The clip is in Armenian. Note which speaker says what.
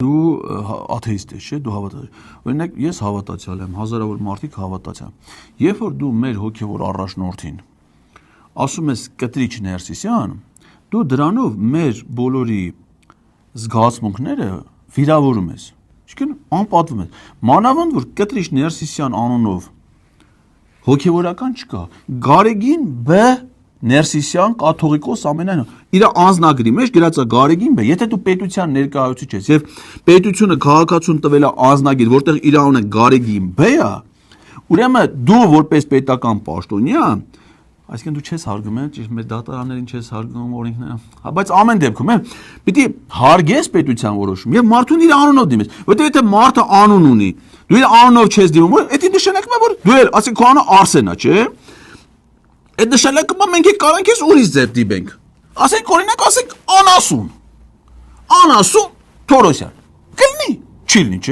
Speaker 1: Դու աթեիստ ես, չէ՞, դու հավատացյալ։ Օրինակ, ես հավատացյալ եմ, հազարավոր մարդիկ հավատացյալ։ Երբ որ դու մեր հոգևոր առաջնորդին ասում ես կտրիչ Ներսիսյան, դու դրանով մեր բոլորի զգացմունքները վիրավորում ես։ Ինչքան անպատվում ես։ Մանավանդ որ կտրիչ Ներսիսյան անունով հոգևորական չկա։ Գարեգին Բ Ներսիսյան կաթողիկոս ամենայն իր անձնագրի մեջ գրած է Գարեգին Բ, եթե դու պետության ներկայացուցիչ ես եւ պետությունը քաղաքացուն տվել է անձնագիր, որտեղ իր անունը Գարեգին Բ է, ուրեմն դու որպես պետական պաշտոնյա, այսինքն դու չես հարգում, ճիշտ մեր դատարաններին չես հարգում օրենքները, բայց ամեն դեպքում պիտի հարգես պետության որոշում եւ մարդուն իր անունով դիմես, որտեղ եթե մարդը անուն ունի, դու իր անունով չես դիմում, դա նշանակում է որ դու էլ, ասենք քո անունը Արսենն է, չէ՞։ Այդ նշանակում է մենք կարող ենք ուրիշ ձև դիպենք։ Ասենք օրինակ, ասենք Անասուն Թորոսյան։ Կլինի, չի լինի, չէ՞։